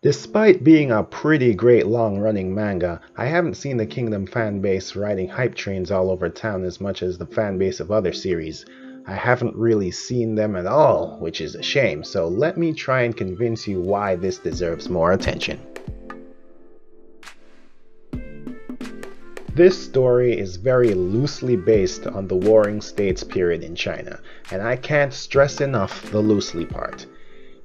Despite being a pretty great long-running manga, I haven't seen the Kingdom fan base riding hype trains all over town as much as the fan base of other series. I haven't really seen them at all, which is a shame, so let me try and convince you why this deserves more attention. This story is very loosely based on the Warring States period in China, and I can't stress enough the loosely part.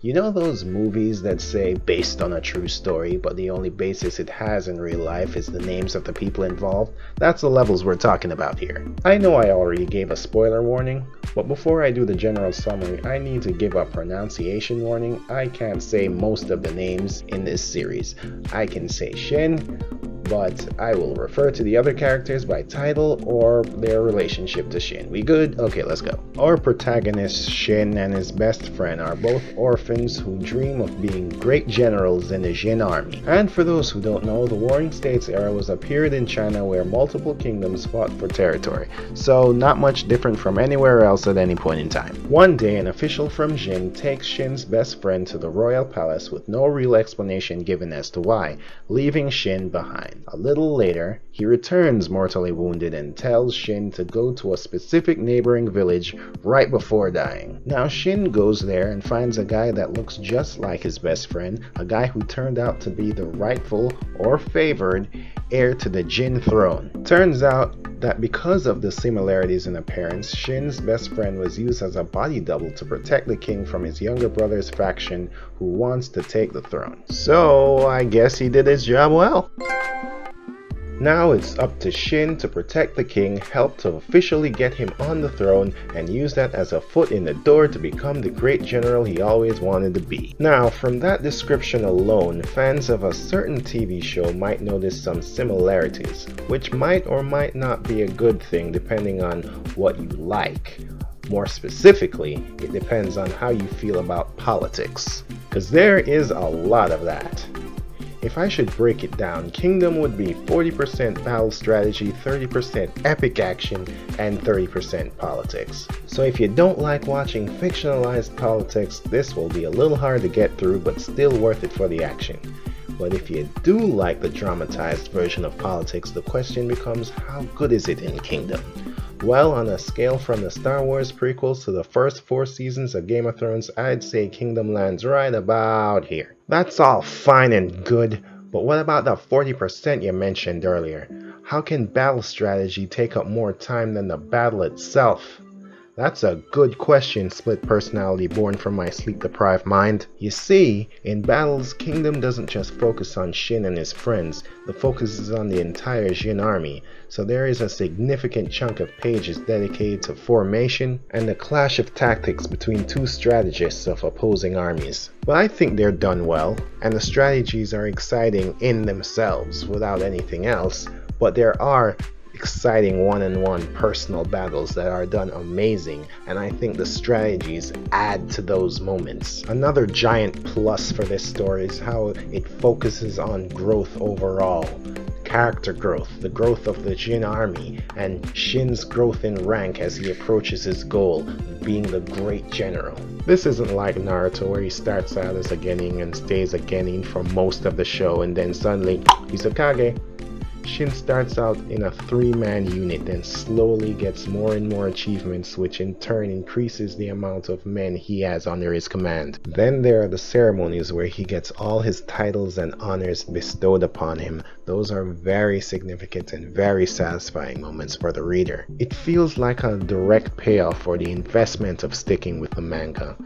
You know those movies that say based on a true story, but the only basis it has in real life is the names of the people involved? That's the levels we're talking about here. I know I already gave a spoiler warning, but before I do the general summary, I need to give a pronunciation warning. I can't say most of the names in this series. I can say Shin, but I will refer to the other characters by title or their relationship to Shin. We good? Okay, let's go. Our protagonist Shin and his best friend are both orphans who dream of being great generals in the Jin army. And for those who don't know, the Warring States era was a period in China where multiple kingdoms fought for territory, so not much different from anywhere else at any point in time. One day, an official from Jin takes Shin's best friend to the royal palace with no real explanation given as to why, leaving Shin behind. A little later, he returns mortally wounded and tells Shin to go to a specific neighboring village right before dying. Now Shin goes there and finds a guy that looks just like his best friend, a guy who turned out to be the rightful or favored heir to the Jin throne. Turns out that because of the similarities in appearance, Shin's best friend was used as a body double to protect the king from his younger brother's faction who wants to take the throne. So I guess he did his job well. Now it's up to Shin to protect the king, help to officially get him on the throne, and use that as a foot in the door to become the great general he always wanted to be. Now, from that description alone, fans of a certain TV show might notice some similarities, which might or might not be a good thing depending on what you like. More specifically, it depends on how you feel about politics, because there is a lot of that. If I should break it down, Kingdom would be 40% battle strategy, 30% epic action, and 30% politics. So if you don't like watching fictionalized politics, this will be a little hard to get through, but still worth it for the action. But if you do like the dramatized version of politics, the question becomes, how good is it in Kingdom? Well, on a scale from the Star Wars prequels to the first 4 seasons of Game of Thrones, I'd say Kingdom lands right about here. That's all fine and good, but what about the 40% you mentioned earlier? How can battle strategy take up more time than the battle itself? That's a good question, split personality born from my sleep-deprived mind. You see, in battles, Kingdom doesn't just focus on Shin and his friends, the focus is on the entire Jin army, so there is a significant chunk of pages dedicated to formation and the clash of tactics between two strategists of opposing armies. But I think they're done well, and the strategies are exciting in themselves without anything else, but there are exciting one-on-one personal battles that are done amazing, and I think the strategies add to those moments. Another giant plus for this story is how it focuses on growth overall. Character growth, the growth of the Jin army, and Shin's growth in rank as he approaches his goal, being the great general. This isn't like Naruto where he starts out as a genin and stays a genin for most of the show and then suddenly he's a Kage. Shin starts out in a 3-man unit and slowly gets more and more achievements, which in turn increases the amount of men he has under his command. Then there are the ceremonies where he gets all his titles and honors bestowed upon him. Those are very significant and very satisfying moments for the reader. It feels like a direct payoff for the investment of sticking with the manga.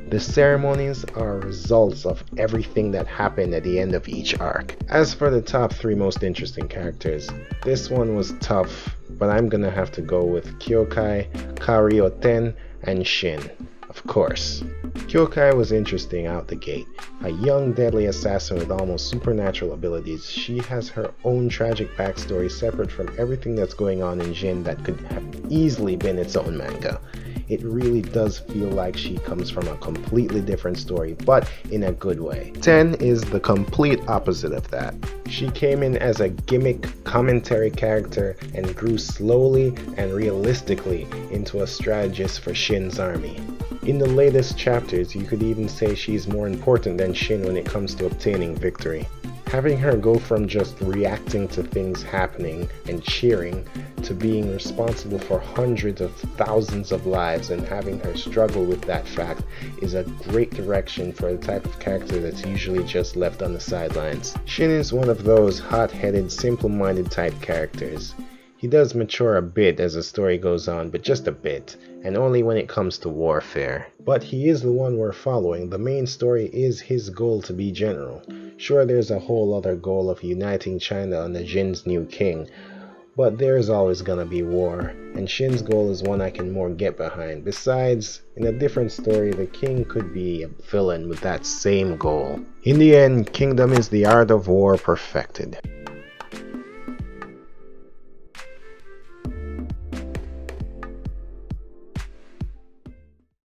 The ceremonies are results of everything that happened at the end of each arc. As for the top 3 most interesting characters, this one was tough, but I'm gonna have to go with Kyokai, Karioten, and Shin, of course. Kyokai was interesting out the gate. A young deadly assassin with almost supernatural abilities, she has her own tragic backstory separate from everything that's going on in Jin that could have easily been its own manga. It really does feel like she comes from a completely different story, but in a good way. Ten is the complete opposite of that. She came in as a gimmick commentary character and grew slowly and realistically into a strategist for Shin's army. In the latest chapters, you could even say she's more important than Shin when it comes to obtaining victory. Having her go from just reacting to things happening and cheering to being responsible for hundreds of thousands of lives and having her struggle with that fact is a great direction for the type of character that's usually just left on the sidelines. Shin is one of those hot-headed, simple-minded type characters. He does mature a bit as the story goes on, but just a bit, and only when it comes to warfare. But he is the one we're following. The main story is his goal to be general. Sure, there's a whole other goal of uniting China under Jin's new king, but there's always gonna be war, and Shin's goal is one I can more get behind. Besides, in a different story, the king could be a villain with that same goal. In the end, Kingdom is the art of war perfected.